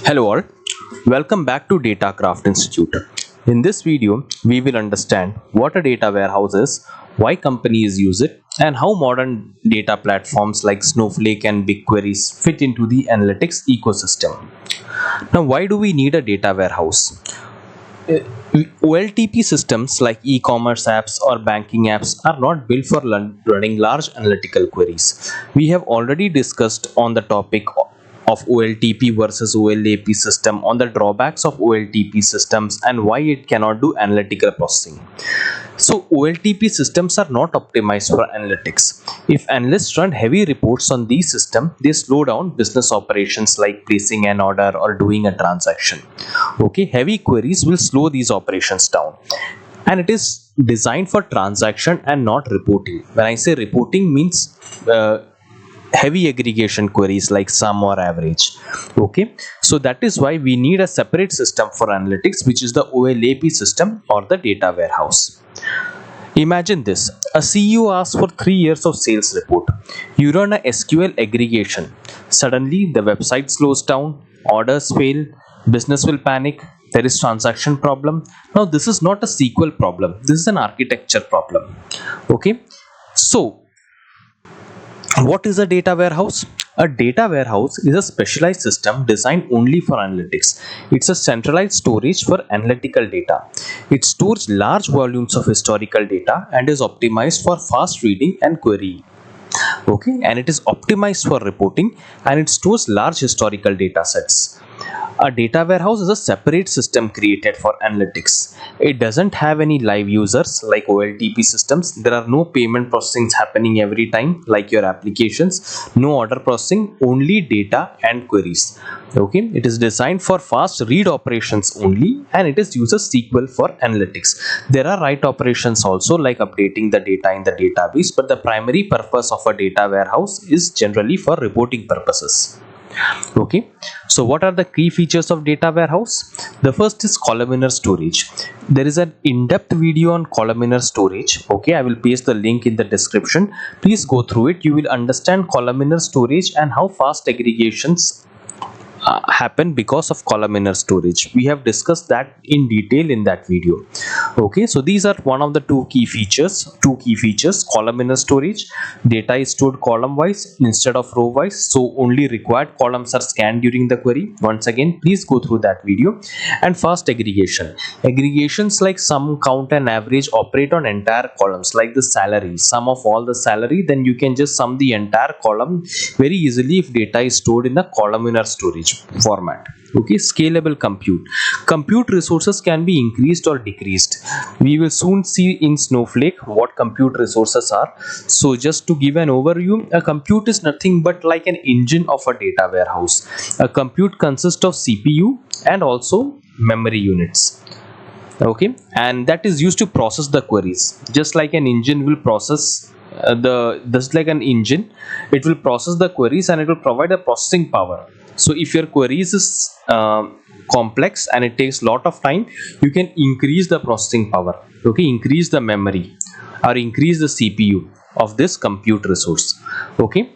Hello all, welcome back to Datacraft Institute. In this video, we will understand what a data warehouse is, why companies use it, and how modern data platforms like Snowflake and BigQuery fit into the analytics ecosystem. Now, why do we need a data warehouse? OLTP systems like e-commerce apps or banking apps are not built for running large analytical queries. We have already discussed on the topic of OLTP versus OLAP system, on the drawbacks of OLTP systems and why it cannot do analytical processing. So OLTP systems are not optimized for analytics. If analysts run heavy reports on these systems, they slow down business operations like placing an order or doing a transaction. Okay, heavy queries will slow these operations down. And it is designed for transaction and not reporting. When I say reporting means heavy aggregation queries like sum or average. Okay, so that is why we need a separate system for analytics, which is the OLAP system or the data warehouse. Imagine this: a CEO asks for 3 years of sales report. You run a SQL aggregation. Suddenly the website slows down, orders fail, business will panic, there is transaction problem. Now this is not a SQL problem, this is an architecture problem. Okay, so what is a data warehouse? A data warehouse is a specialized system designed only for analytics. It's a centralized storage for analytical data. It stores large volumes of historical data and is optimized for fast reading and querying. Okay, and it is optimized for reporting, and it stores large historical data sets. A data warehouse is a separate system created for analytics. It doesn't have any live users like OLTP systems. There are no payment processings happening every time like your applications. No order processing, only data and queries. Okay, it is designed for fast read operations only, and it is uses SQL for analytics. There are write operations also like updating the data in the database, but the primary purpose of a data warehouse is generally for reporting purposes. Okay, so what are the key features of data warehouse? The first is columnar storage. There is an in-depth video on columnar storage. Okay, I will paste the link in the description. Please go through it. You will understand columnar storage and how fast aggregations happen because of columnar storage. We have discussed that in detail in that video. Okay, so these are one of the two key features. Columnar storage: data is stored column wise instead of row wise, so only required columns are scanned during the query. Once again, please go through that video. And fast aggregations like sum, count and average operate on entire columns like the salary, sum of all the salary, then you can just sum the entire column very easily if data is stored in the columnar storage format. Okay, scalable compute resources can be increased or decreased. We will soon see in Snowflake what compute resources are. So just to give an overview, a compute is nothing but like an engine of a data warehouse. A compute consists of CPU and also memory units. Okay, and that is used to process the queries. Just like an engine will process it will process the queries and it will provide the processing power. So if your queries is complex and it takes lot of time, you can increase the processing power. Okay, increase the memory or increase the CPU of this compute resource. Okay,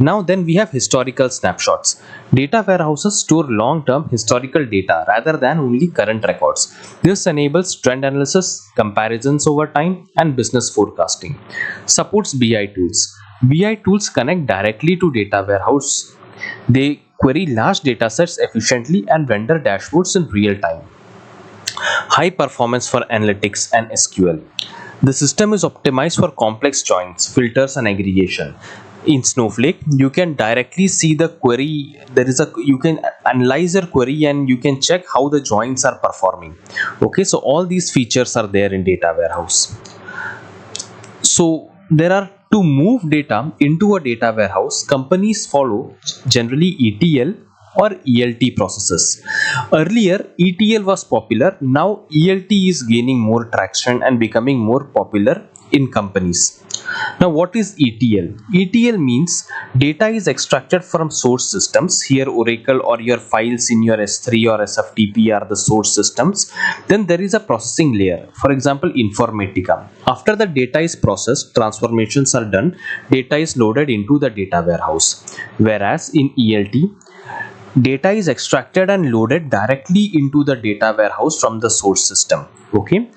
now then we have historical snapshots. Data warehouses store long-term historical data rather than only current records. This enables trend analysis, comparisons over time, and business forecasting. Supports BI tools. BI tools connect directly to data warehouse. They query large data sets efficiently and render dashboards in real time. High performance for analytics and SQL. The system is optimized for complex joins, filters and aggregation. In Snowflake, you can directly see the query. You can analyze your query and you can check how the joins are performing. Okay, so all these features are there in data warehouse. So there are to move data into a data warehouse, companies follow generally ETL or ELT processes. Earlier, ETL was popular. Now ELT is gaining more traction and becoming more popular in companies. Now what is ETL? ETL means data is extracted from source systems. Here Oracle or your files in your S3 or SFTP are the source systems. Then there is a processing layer. For example, Informatica. After the data is processed, transformations are done, data is loaded into the data warehouse. Whereas in ELT, data is extracted and loaded directly into the data warehouse from the source system. Okay,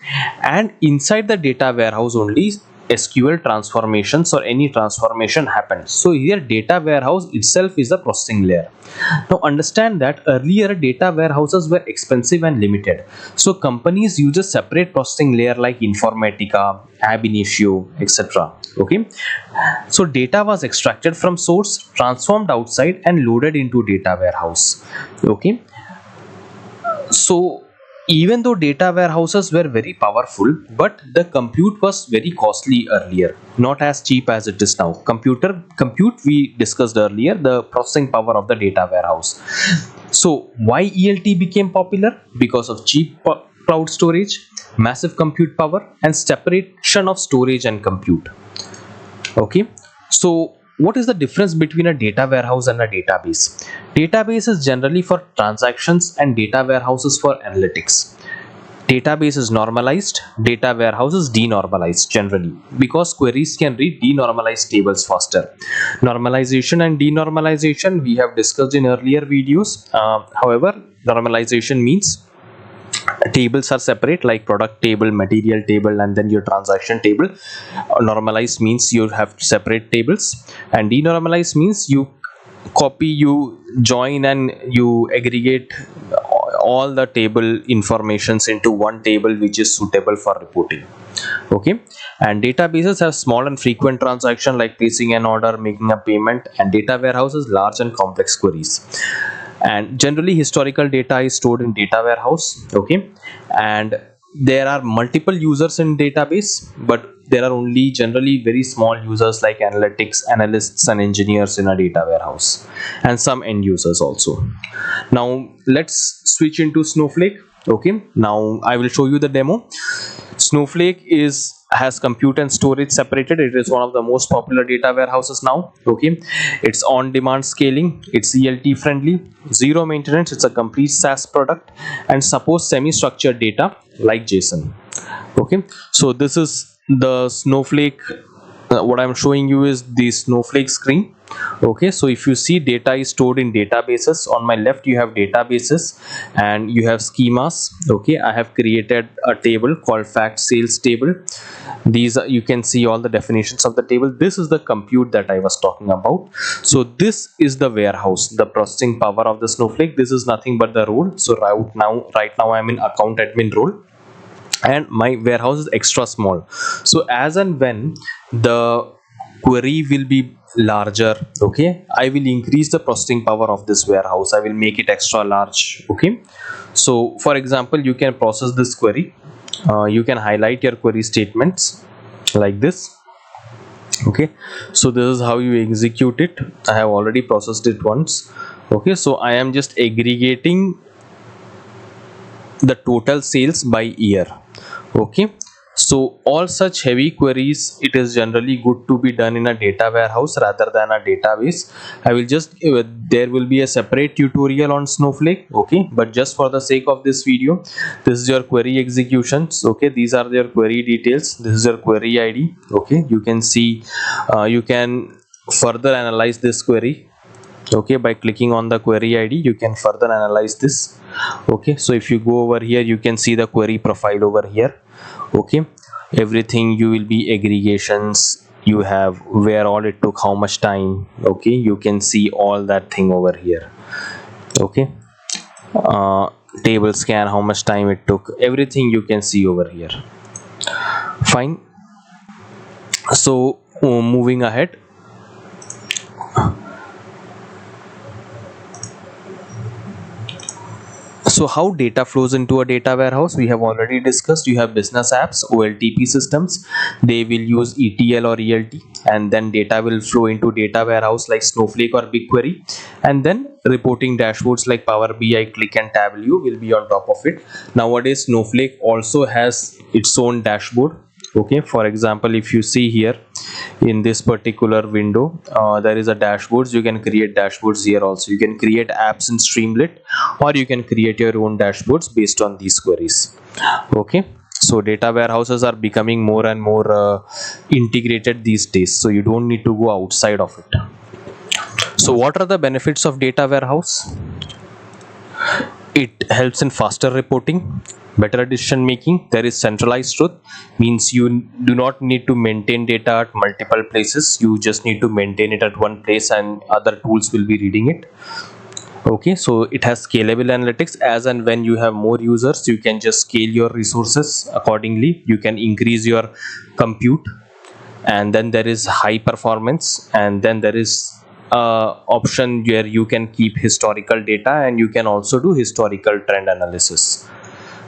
and inside the data warehouse only SQL transformations or any transformation happens. So here data warehouse itself is a processing layer. Now understand that earlier data warehouses were expensive and limited, so companies use a separate processing layer like Informatica, Ab Initio, etc. Okay, so data was extracted from source, transformed outside, and loaded into data warehouse. Okay, so even though data warehouses were very powerful, but the compute was very costly earlier, not as cheap as it is now. Compute we discussed earlier, the processing power of the data warehouse. So why ELT became popular? Because of cheap cloud storage, massive compute power, and separation of storage and compute. Okay, so what is the difference between a data warehouse and a database? Database is generally for transactions and data warehouse is for analytics. Database is normalized, data warehouse is denormalized generally, because queries can read denormalized tables faster. Normalization and denormalization we have discussed in earlier videos. However, normalization means tables are separate, like product table, material table, and then your transaction table. Normalized means you have separate tables, and denormalized means you copy, you join, and you aggregate all the table informations into one table which is suitable for reporting. Okay, and databases have small and frequent transaction like placing an order, making a payment, and data warehouses large and complex queries. And generally historical data is stored in data warehouse. Okay, and there are multiple users in database, but there are only generally very small users like analysts and engineers in a data warehouse, and some end users also. Now let's switch into Snowflake. Okay, now I will show you the demo. Snowflake has compute and storage separated. It is one of the most popular data warehouses now. Okay, it's on demand scaling, it's ELT friendly, zero maintenance, it's a complete SaaS product, and supports semi structured data like JSON. Okay, so this is the Snowflake. What I'm showing you is the Snowflake screen. Okay, so if you see, data is stored in databases. On my left you have databases and you have schemas. Okay, I have created a table called fact sales table. These are, you can see all the definitions of the table. This is the compute that I was talking about. So this is the warehouse, the processing power of the Snowflake. This is nothing but the role. So right now I'm in account admin role, and my warehouse is extra small. So as and when the query will be larger, okay, I will increase the processing power of this warehouse. I will make it extra large. Okay, so for example, you can process this query. You can highlight your query statements like this. Okay, so this is how you execute it. I have already processed it once. Okay, so I am just aggregating the total sales by year. Okay, so all such heavy queries, it is generally good to be done in a data warehouse rather than a database. I will just there will be a separate tutorial on Snowflake. Okay, but just for the sake of this video, this is your query executions. Okay, these are their query details. This is your query ID. Okay, you can see, you can further analyze this query. Okay, by clicking on the query ID you can further analyze this. Okay, so if you go over here, you can see the query profile over here. Okay, everything, you will be aggregations, you have where all it took, how much time. Okay, you can see all that thing over here. Okay, table scan, how much time it took, everything you can see over here. Fine, so moving ahead. So how data flows into a data warehouse, we have already discussed. You have business apps, OLTP systems, they will use ETL or ELT, and then data will flow into data warehouse like Snowflake or BigQuery, and then reporting dashboards like Power BI, Click, and Tableau will be on top of it. Nowadays Snowflake also has its own dashboard. Okay, for example, if you see here in this particular window, there is a dashboards. You can create dashboards here also. You can create apps in Streamlit, or you can create your own dashboards based on these queries. Okay, so data warehouses are becoming more and more integrated these days, so you don't need to go outside of it. So what are the benefits of data warehouse? It helps in faster reporting, better decision making. There is centralized truth, means you do not need to maintain data at multiple places. You just need to maintain it at one place and other tools will be reading it. Okay, so it has scalable analytics. As and when you have more users, you can just scale your resources accordingly. You can increase your compute, and then there is high performance, and then there is option where you can keep historical data, and you can also do historical trend analysis.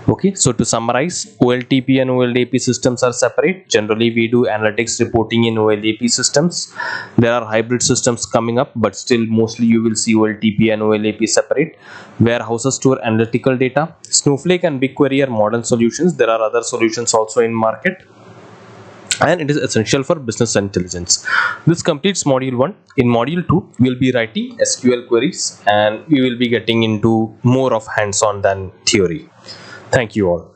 Okay, so to summarize, OLTP and OLAP systems are separate. Generally, we do analytics reporting in OLAP systems. There are hybrid systems coming up, but still mostly you will see OLTP and OLAP separate. Warehouses store analytical data. Snowflake and BigQuery are modern solutions. There are other solutions also in market, and it is essential for business intelligence. This completes module 1. In module 2, we will be writing SQL queries, and we will be getting into more of hands-on than theory. Thank you all.